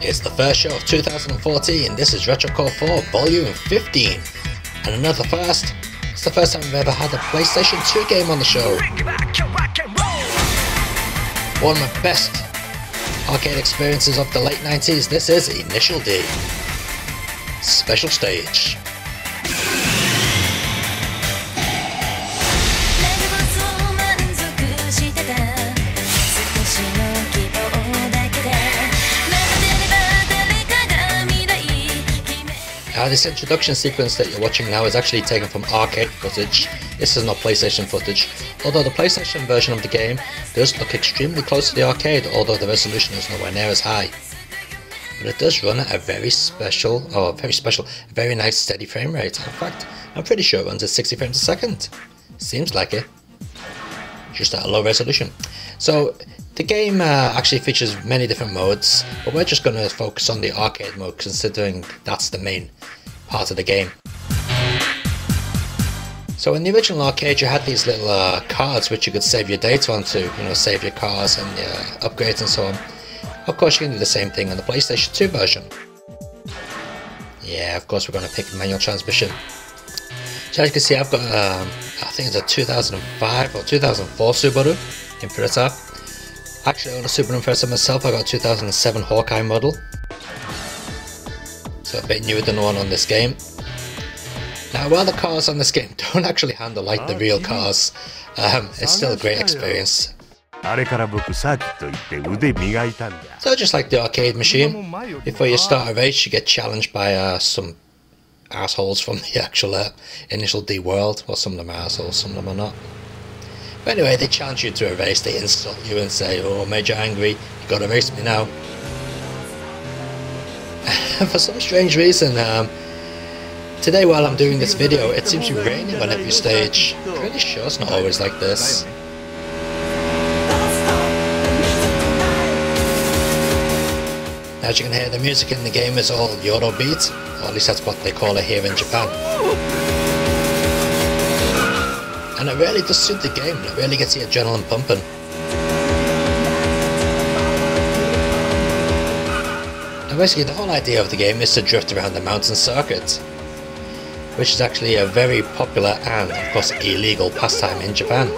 It's the first show of 2014. This is RetroCore 4 Volume 15. And another first, it's the first time I've ever had a PlayStation 2 game on the show. One of my best arcade experiences of the late 90s, this is Initial D. Special Stage. This introduction sequence that you're watching now is actually taken from arcade footage. This is not PlayStation footage, although the PlayStation version of the game does look extremely close to the arcade, although the resolution is nowhere near as high. But it does run at a very nice steady frame rate. In fact, I'm pretty sure it runs at 60 frames a second. Seems like it. Just at a low resolution. So the game actually features many different modes, but we're just going to focus on the arcade mode considering that's the main part of the game. So in the original arcade you had these little cards which you could save your data onto, you know, save your cars and your upgrades and so on. Of course you can do the same thing on the PlayStation 2 version. Yeah, of course we're going to pick manual transmission. So as you can see I've got, I think it's a 2005 or 2004 Subaru Impreza. Actually on a Super Impreza myself, I got a 2007 Hawkeye model. So a bit newer than the one on this game. Now while the cars on this game don't actually handle like the real cars, it's still a great experience. So just like the arcade machine, before you start a race you get challenged by some assholes from the actual Initial D world. Well, some of them are assholes, some of them are not. But anyway, they challenge you to a race, they insult you and say, "Oh, made you angry, you gotta race me now." For some strange reason, today while I'm doing this video, it seems to be raining on every stage. Pretty sure it's not always like this. As you can hear, the music in the game is all Eurobeat, or at least that's what they call it here in Japan. And it really does suit the game, it really gets the adrenaline pumping. Now basically the whole idea of the game is to drift around the mountain circuit, which is actually a very popular and of course illegal pastime in Japan.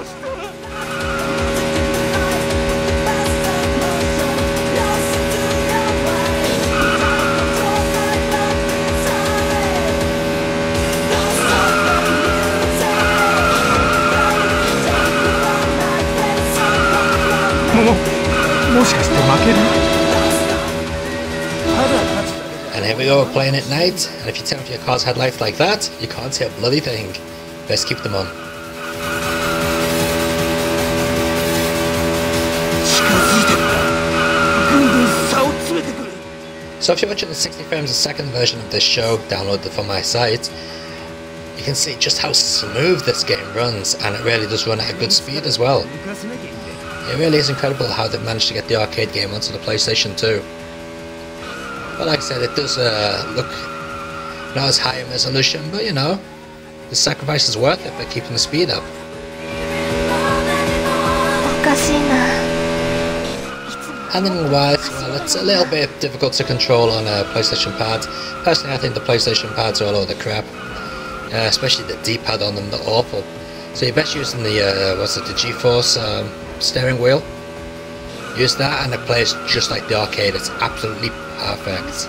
And here we go, we're playing at night, and if you turn off your car's headlights like that, you can't see a bloody thing. Best keep them on. So if you're watching the 60 frames a second version of this show, downloaded from my site, you can see just how smooth this game runs, and it really does run at a good speed as well. It really is incredible how they've managed to get the arcade game onto the PlayStation 2. But like I said, it does look not as high in resolution, but you know, the sacrifice is worth it by keeping the speed up. Handling wise, well, it's a little bit difficult to control on a PlayStation pad. Personally, I think the PlayStation pads are all over the crap, especially the D-pad on them, they're awful. So you're best using the the G-Force steering wheel. Use that and it plays just like the arcade, it's absolutely perfect.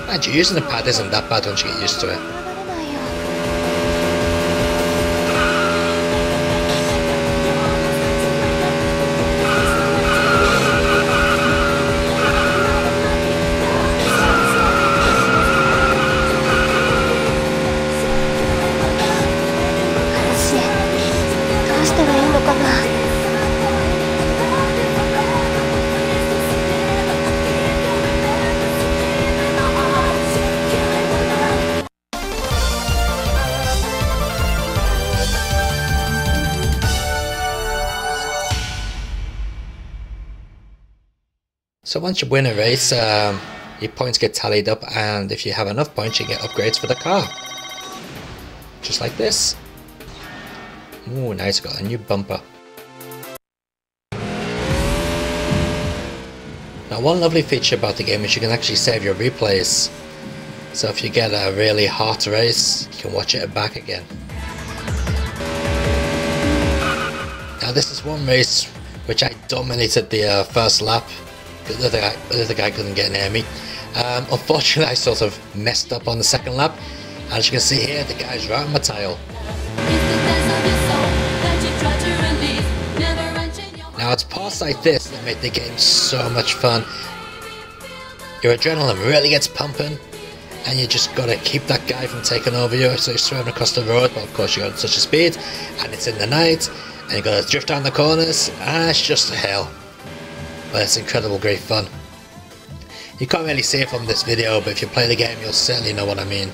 And using the pad isn't that bad once you get used to it. So once you win a race, your points get tallied up, and if you have enough points you get upgrades for the car. Just like this. Ooh, nice, got a new bumper. Now one lovely feature about the game is you can actually save your replays. So if you get a really hot race, you can watch it back again. Now this is one race which I dominated the first lap. The other guy couldn't get near me. Unfortunately I sort of messed up on the second lap. As you can see here, the guy's right on my tail. Now it's parts like this that make the game so much fun. Your adrenaline really gets pumping, and you just gotta keep that guy from taking over you. So you're swerving across the road, but of course you got such a speed, and it's in the night, and you gotta drift down the corners, and it's just hell. But it's incredible, great fun. You can't really see it from this video, but if you play the game, you'll certainly know what I mean.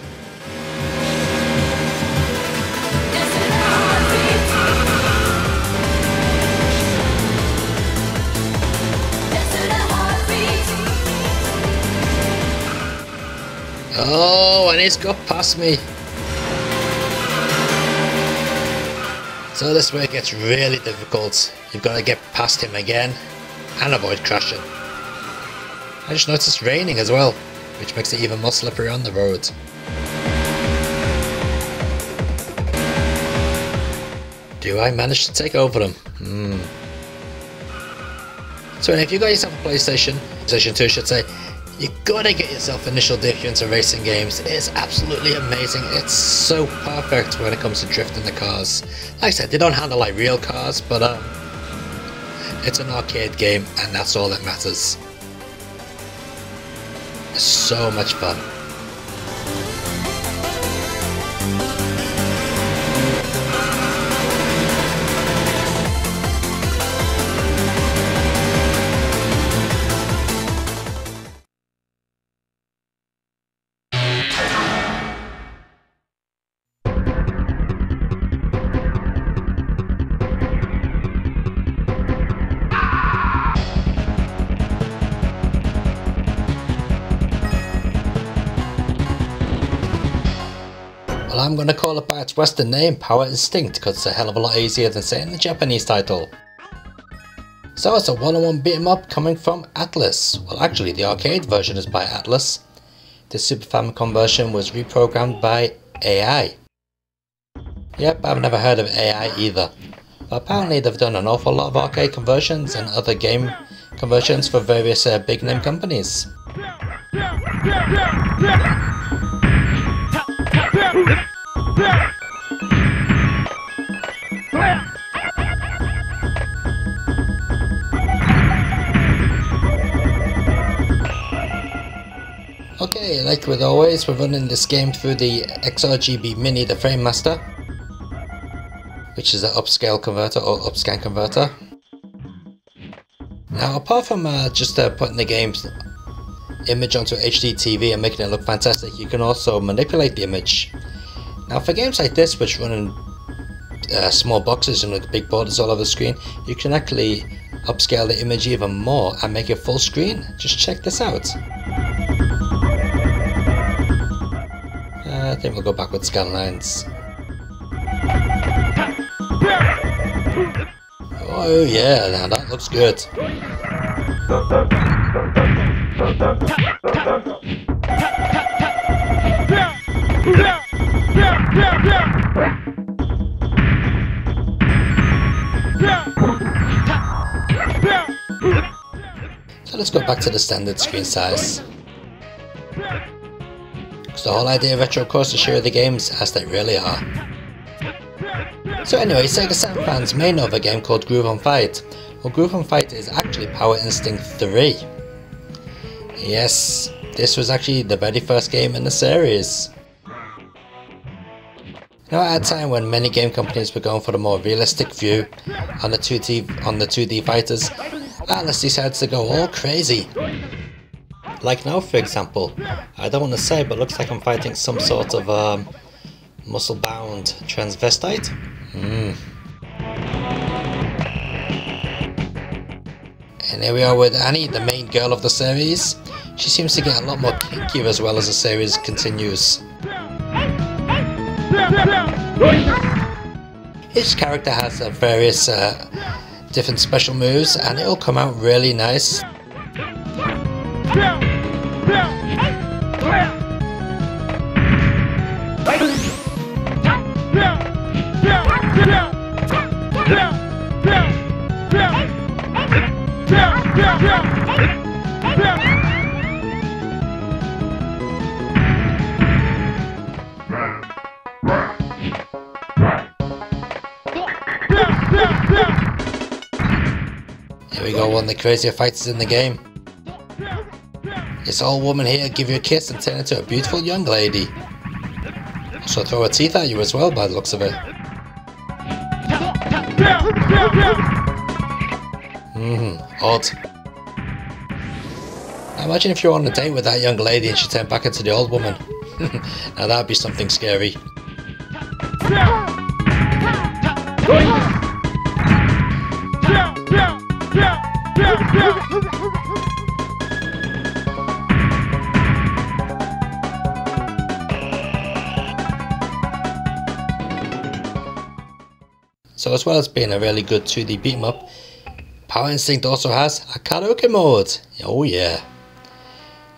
Oh, and he's got past me. So this way it gets really difficult. You've got to get past him again and avoid crashing. I just noticed it's raining as well, which makes it even more slippery on the road. Do I manage to take over them? So if you guys have a PlayStation 2 I should say, you gotta get yourself initial dip into racing games. It's absolutely amazing. It's so perfect when it comes to drifting the cars. Like I said, they don't handle like real cars, but it's an arcade game and that's all that matters. It's so much fun. Well, I'm going to call it by its Western name, Power Instinct, because it's a hell of a lot easier than saying the Japanese title. So it's a one-on-one beat 'em up coming from Atlus. Well, actually the arcade version is by Atlus. The Super Famicom version was reprogrammed by AI. Yep, I've never heard of AI either. But apparently they've done an awful lot of arcade conversions and other game conversions for various big name companies. Okay, like with always, we're running this game through the XRGB Mini, the Frame Master, which is an upscale converter or upscan converter. Now, apart from just putting the game's image onto HD TV and making it look fantastic, you can also manipulate the image. Now, for games like this, which run in small boxes and with big borders all over the screen, you can actually upscale the image even more and make it full screen. Just check this out. I think we'll go back with scan lines. Oh yeah, now that looks good. So let's go back to the standard screen size. So the whole idea of Retro Course is to show the games as they really are. So anyway, Sega Saturn fans may know of a game called Groove on Fight. Well, Groove on Fight is actually Power Instinct 3. Yes, this was actually the very first game in the series. Now, at a time when many game companies were going for the more realistic view on the 2D fighters, Atlus decided to go all crazy. Like now, for example, I don't want to say, but it looks like I'm fighting some sort of muscle-bound transvestite. And here we are with Annie, the main girl of the series. She seems to get a lot more kinkier as well as the series continues. Each character has various different special moves, and it'll come out really nice. Here we go, one of the crazier fighters in the game. This old woman here give you a kiss and turn into a beautiful young lady. She'll throw her teeth at you as well by the looks of it. Odd. Now imagine if you're on a date with that young lady and she turned back into the old woman. Now that'd be something scary. So as well as being a really good 2D beat 'em up, Power Instinct also has a karaoke mode. Oh yeah.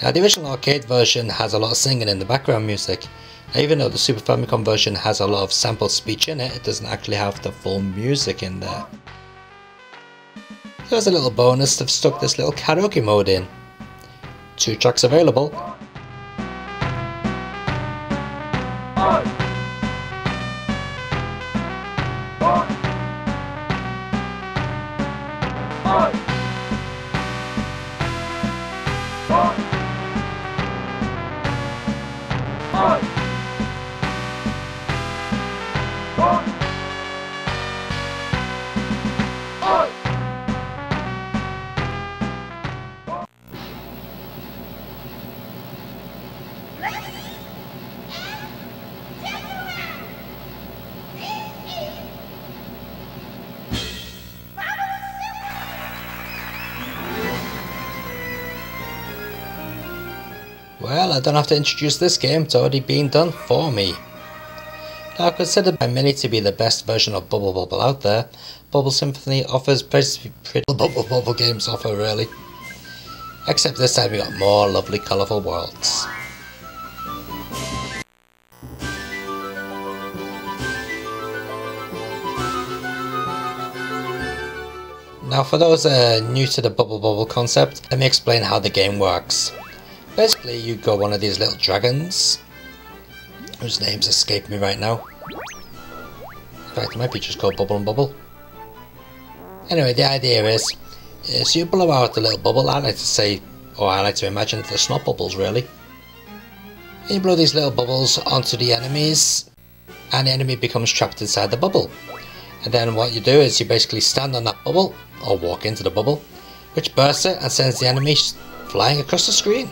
Now the original arcade version has a lot of singing in the background music. Now, even though the Super Famicom version has a lot of sampled speech in it, it doesn't actually have the full music in there. So as a little bonus, they've stuck this little karaoke mode in. 2 tracks available. Well, I don't have to introduce this game, it's already been done for me. Now, considered by many to be the best version of Bubble Bobble out there, Bubble Symphony offers pretty Bubble games offer really. Except this time we got more lovely colourful worlds. Now for those new to the Bubble Bobble concept, let me explain how the game works. Basically, you go one of these little dragons, whose names escape me right now. In fact, it might be just called Bubble and Bubble. Anyway, the idea is you blow out the little bubble. I like to say, or I like to imagine the snot bubbles really. And you blow these little bubbles onto the enemies, and the enemy becomes trapped inside the bubble. And then what you do is you basically stand on that bubble, or walk into the bubble, which bursts it and sends the enemy flying across the screen,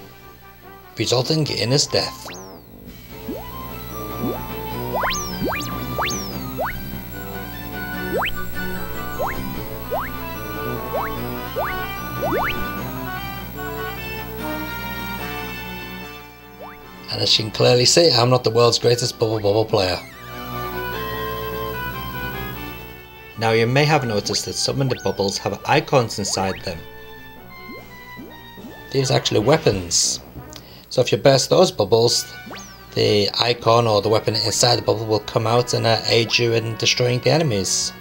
resulting in his death. And as you can clearly see, I'm not the world's greatest Bubble Bobble player. Now you may have noticed that some of the bubbles have icons inside them. These are actually weapons. So if you burst those bubbles, the icon or the weapon inside the bubble will come out and aid you in destroying the enemies.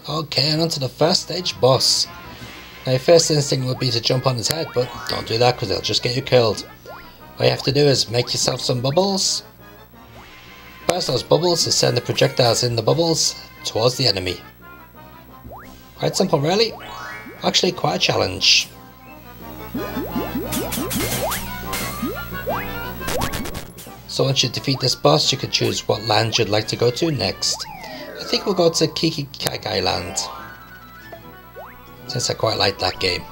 Okay, and on to the first stage boss. Now your first instinct would be to jump on his head, but don't do that because it'll just get you killed. What you have to do is make yourself some bubbles. Burst those bubbles to send the projectiles in the bubbles towards the enemy. Quite simple really, actually quite a challenge. So once you defeat this boss, you can choose what land you'd like to go to next. think we'll go to Kiki Kai Land, since I quite like that game.